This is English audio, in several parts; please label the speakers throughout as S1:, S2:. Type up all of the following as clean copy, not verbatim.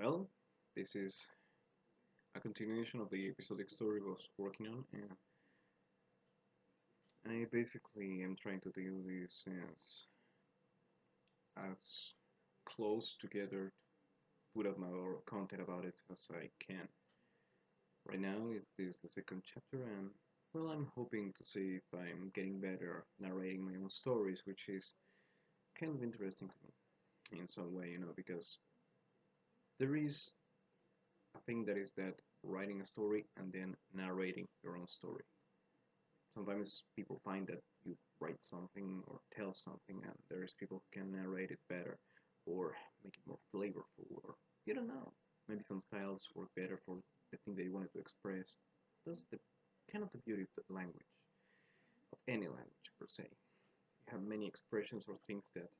S1: Well, this is a continuation of the episodic story I was working on, and I basically am trying to do this as close together to put up my content about it as I can. Right now, this the second chapter, and well, I'm hoping to see if I'm getting better narrating my own stories, which is kind of interesting to me in some way, because there is a thing that is that writing a story and then narrating your own story. Sometimes people find that you write something or tell something and there's people who can narrate it better or make it more flavorful, or you don't know, maybe some styles work better for the thing that you wanted to express. That's the kind of the beauty of the language, of any language per se. You have many expressions or things that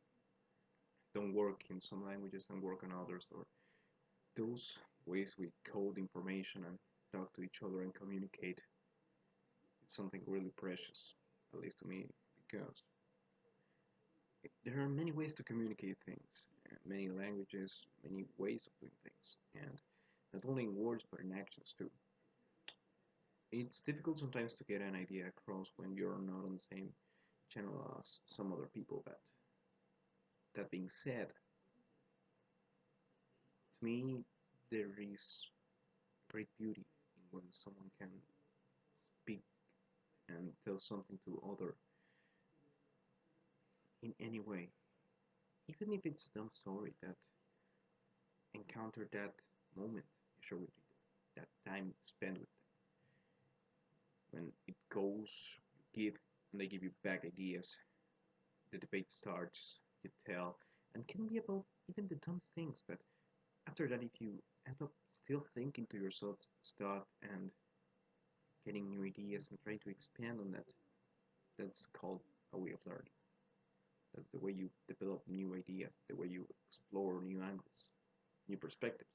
S1: don't work in some languages and work on others, or those ways we code information and talk to each other and communicate. It's something really precious, at least to me, because there are many ways to communicate things, many languages, many ways of doing things, and not only in words but in actions too. It's difficult sometimes to get an idea across when you're not on the same channel as some other people, but that being said, to me, there is great beauty in when someone can speak and tell something to other in any way, even if it's a dumb story that encountered that moment you share with people, that time spent with them. When it goes, you give, and they give you back ideas. The debate starts, you tell, and can be about even the dumbest things, but after that, if you end up still thinking to yourself stuff and getting new ideas and trying to expand on that, that's called a way of learning. That's the way you develop new ideas, the way you explore new angles, new perspectives.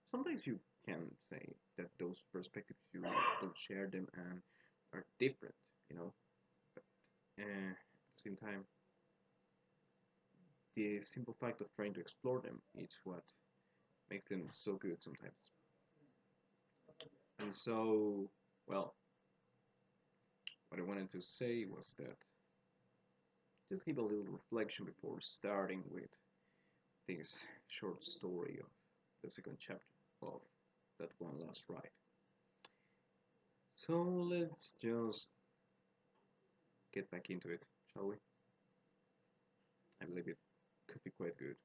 S1: Sometimes you can say that those perspectives you don't share them and are different, but at the same time, the simple fact of trying to explore them is what makes them so good sometimes. And so, well, what I wanted to say was that just give a little reflection before starting with this short story of the second chapter of that one last ride. So let's just get back into it, shall we? I believe it could be quite good.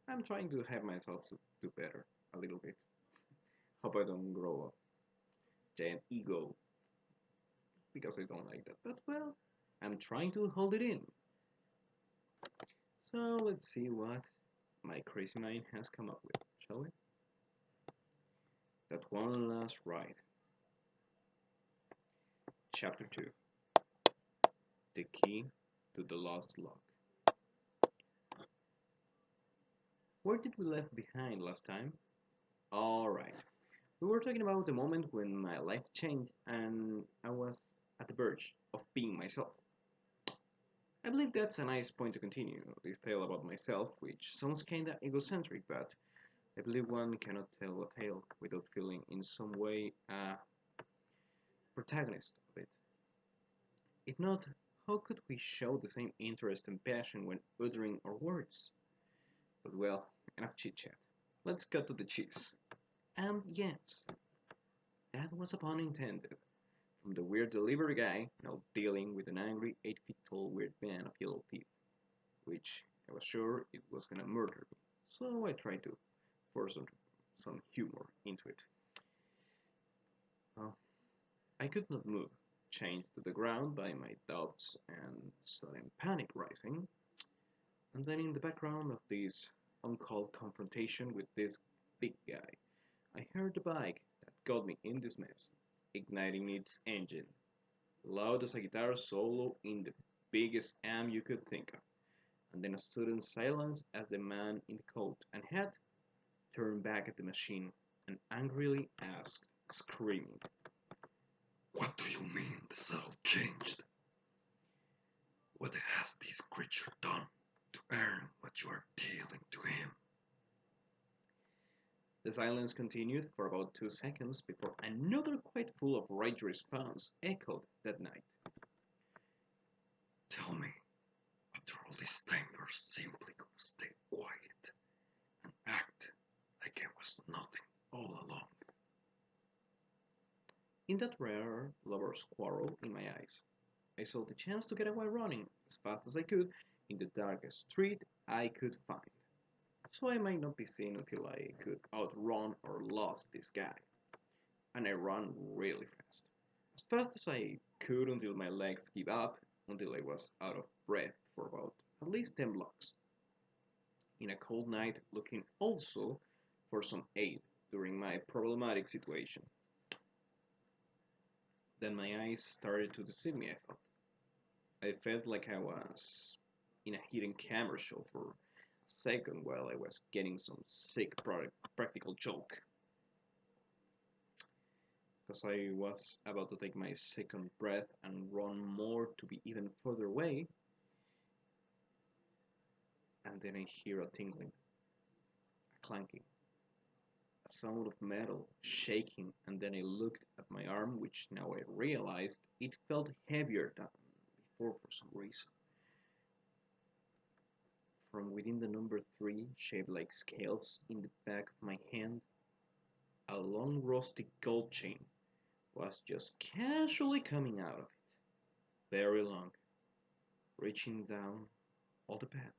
S1: I'm trying to have myself to do better a little bit. Hope I don't grow a giant ego because I don't like that. But well, I'm trying to hold it in. So let's see what my crazy mind has come up with, shall we? That one last ride. Chapter 2. The key to the lost log. Where did we leave behind last time? Alright. We were talking about the moment when my life changed and I was at the verge of being myself. I believe that's a nice point to continue this tale about myself, which sounds kinda egocentric, but I believe one cannot tell a tale without feeling in some way a protagonist of it. If not, how could we show the same interest and passion when uttering our words? But well, enough chit chat. Let's cut to the cheese. And yes, that was a pun intended. From the weird delivery guy now dealing with an angry 8 feet tall weird man of yellow teeth, which I was sure it was gonna murder me. So I tried to force some humor into it. Well, I could not move, chained to the ground by my doubts and sudden panic rising. And then in the background of this uncalled confrontation with this big guy, I heard the bike that got me in this mess, igniting its engine, loud as a guitar solo in the biggest amp you could think of, and then a sudden silence as the man in the coat and hat turned back at the machine and angrily asked, screaming,
S2: What do you mean the saddle changed? What has this creature done to earn what you are dealing to him?
S1: The silence continued for about 2 seconds before another quite full of rage response echoed that night.
S2: Tell me, after all this time you're simply gonna stay quiet and act like it was nothing all along.
S1: In that rare lover's quarrel in my eyes, I saw the chance to get away running as fast as I could in the darkest street I could find, so I might not be seen until I could outrun or lose this guy. And I ran really fast as I could until my legs gave up, until I was out of breath for about at least 10 blocks. In a cold night, looking also for some aid during my problematic situation. Then my eyes started to deceive me, I thought. I felt like I was in a hidden camera show for a second while I was getting some sick practical joke. Because I was about to take my second breath and run more to be even further away, and then I hear a tingling, a clanking, a sound of metal shaking, and then I looked at my arm, which now I realized it felt heavier than before for some reason. From within the number 3, shaped like scales in the back of my hand, a long rusty gold chain was just casually coming out of it, very long, reaching down all the path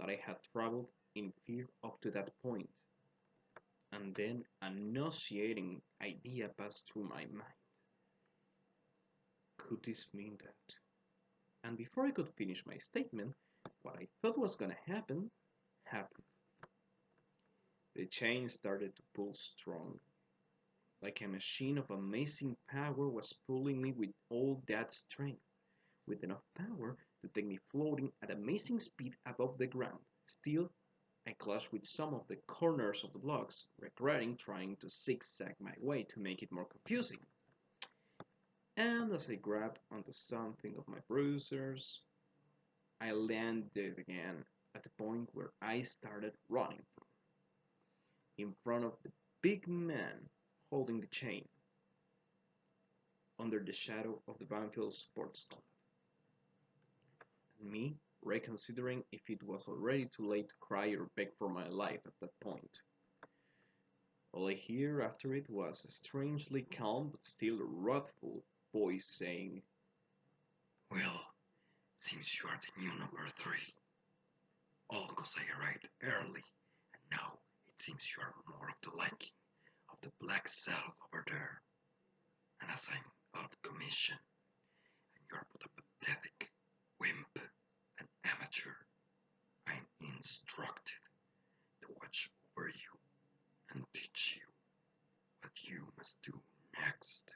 S1: that I had traveled in fear up to that point. And then a nauseating idea passed through my mind. Could this mean that? And before I could finish my statement, what I thought was gonna happen happened. The chain started to pull strong, like a machine of amazing power was pulling me with all that strength, with enough power to take me floating at amazing speed above the ground. Still, I clashed with some of the corners of the blocks, regretting trying to zigzag my way to make it more confusing. And as I grabbed onto something of my bruisers, I landed again at the point where I started running from, in front of the big man holding the chain, under the shadow of the Banfield Sports Club, and me reconsidering if it was already too late to cry or beg for my life at that point. All I hear after it was a strangely calm but still wrathful voice saying,
S2: Well, seems you are the new number 3. All because I arrived early, and now it seems you are more of the liking of the black saddle over there. And as I'm out of commission, and you're but a pathetic wimp and amateur, I'm instructed to watch over you and teach you what you must do next.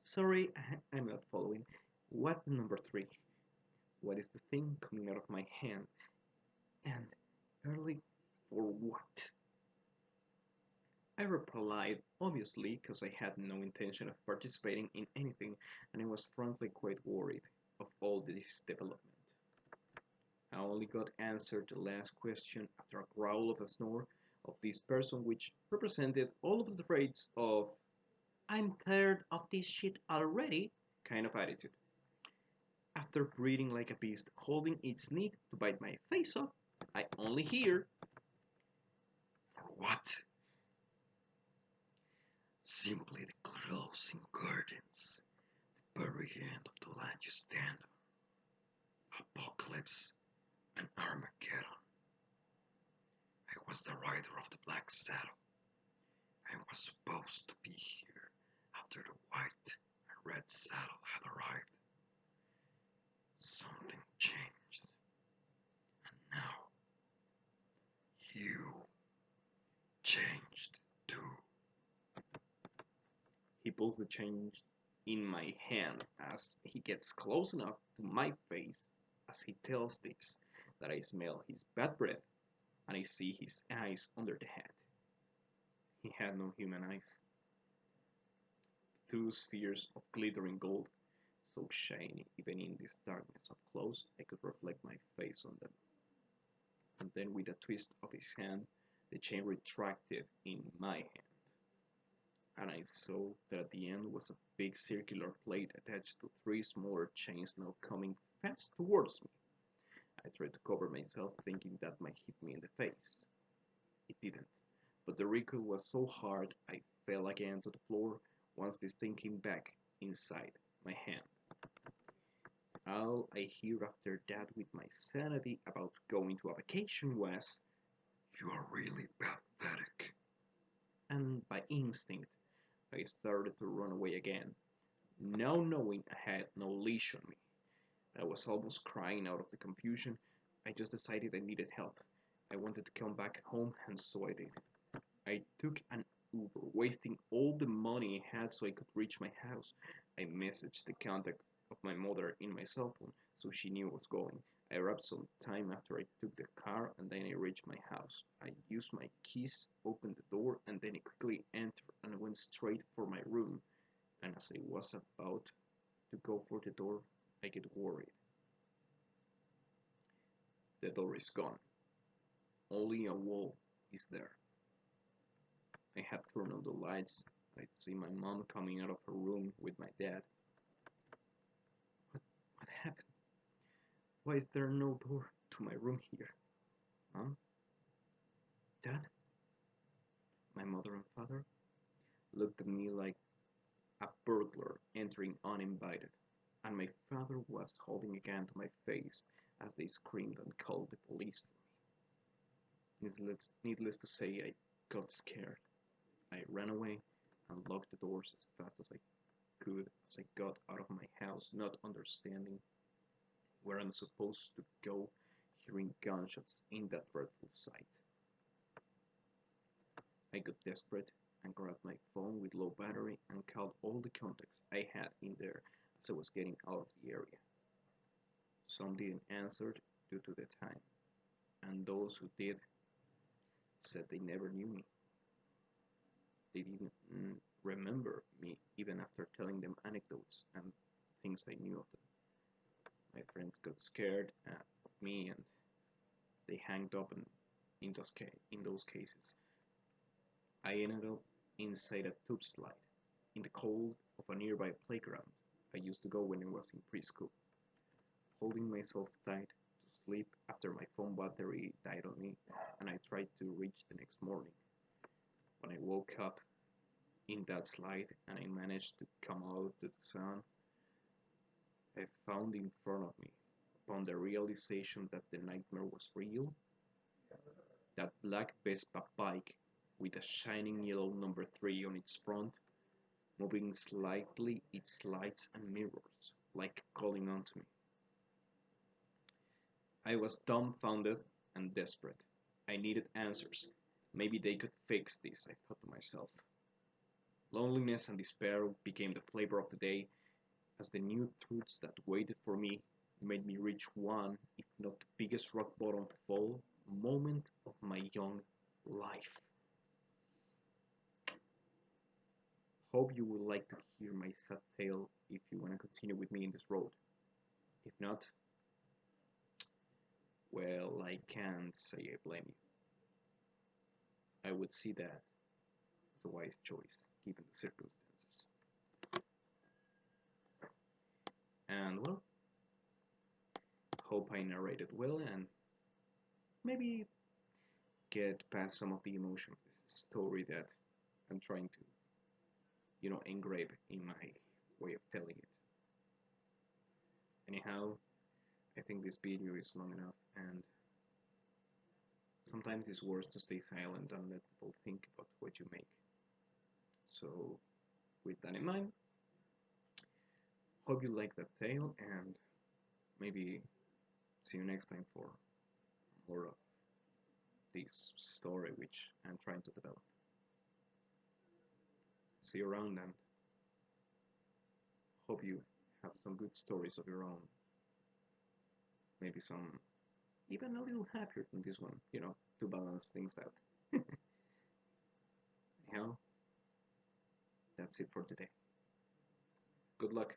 S1: "Sorry, I'm not following. What number 3? What is the thing coming out of my hand? And early for what?" I replied, obviously, because I had no intention of participating in anything, and I was frankly quite worried of all this development. I only got answered the last question after a growl of a snore of this person, which represented all of the traits of "I'm tired of this shit already" kind of attitude. After breathing like a beast, holding its need to bite my face off, I only hear,
S2: For what? Simply the closing curtains, the very end of the land you stand on. Apocalypse and Armageddon. I was the rider of the black saddle. I was supposed to be here after the white and red saddle had arrived. Something changed, and now you changed too.
S1: he pulls the chain in my hand as he gets close enough to my face as he tells this that I smell his bad breath and I see his eyes under the hat. He had no human eyes. Two spheres of glittering gold, so shiny even in this darkness up close I could reflect my face on them. And then with a twist of his hand The chain retracted in my hand, and I saw that at the end was a big circular plate attached to three smaller chains now coming fast towards me. I tried to cover myself, thinking that might hit me in the face. It didn't, but the recoil was so hard I fell again to the floor once this thing came back inside my hand. All I hear after that with my sanity about going to a vacation was,
S2: You are really pathetic.
S1: and by instinct I started to run away again, now knowing I had no leash on me. I was almost crying out of the confusion. I just decided I needed help. I wanted to come back home, and so I did. I took an Uber, wasting all the money I had so I could reach my house. I messaged the contact of my mother in my cell phone so she knew I was going. I arrived some time after I took the car and then I reached my house. I used my keys, opened the door, and then I quickly entered and went straight for my room. And as I was about to go for the door, I get worried. The door is gone. Only a wall is there. I had turned on the lights. I'd see my mom coming out of her room with my dad. What, what happened? Why is there no door to my room here? Mom? Dad? My mother and father looked at me like a burglar entering uninvited, and my father was holding a gun to my face as they screamed and called the police for me. Needless to say, I got scared. I ran away and locked the doors as fast as I could as I got out of my house, not understanding where I'm supposed to go, hearing gunshots in that dreadful sight. I got desperate and grabbed my phone with low battery and called all the contacts I had in there as I was getting out of the area. Some didn't answer due to the time, and those who did said they never knew me. They didn't remember me even after telling them anecdotes and things I knew of them. My friends got scared of me and they hanged up in those cases. I ended up inside a tube slide in the cold of a nearby playground I used to go when I was in preschool, holding myself tight to sleep after my phone battery died on me and I tried to reach the next morning. When I woke up in that slide and I managed to come out to the sun, I found in front of me, upon the realization that the nightmare was real, that black Vespa bike with a shining yellow number 3 on its front, moving slightly its lights and mirrors, like calling onto me. I was dumbfounded and desperate. I needed answers. Maybe they could fix this, I thought to myself. Loneliness and despair became the flavor of the day as the new truths that waited for me made me reach one, if not the biggest rock bottom fall moment of my young life. Hope you would like to hear my sad tale if you want to continue with me in this road. If not, well, I can't say I blame you. I would see that as a wise choice, given the circumstances. And well, hope I narrated well and maybe get past some of the emotion of this story that I'm trying to, engrave in my way of telling it. Anyhow, I think this video is long enough and sometimes it's worse to stay silent and let people think about what you make. So, with that in mind, hope you like that tale and maybe see you next time for more of this story which I'm trying to develop. See you around and hope you have some good stories of your own. Maybe some even a little happier than this one, to balance things out. Anyhow, that's it for today. Good luck.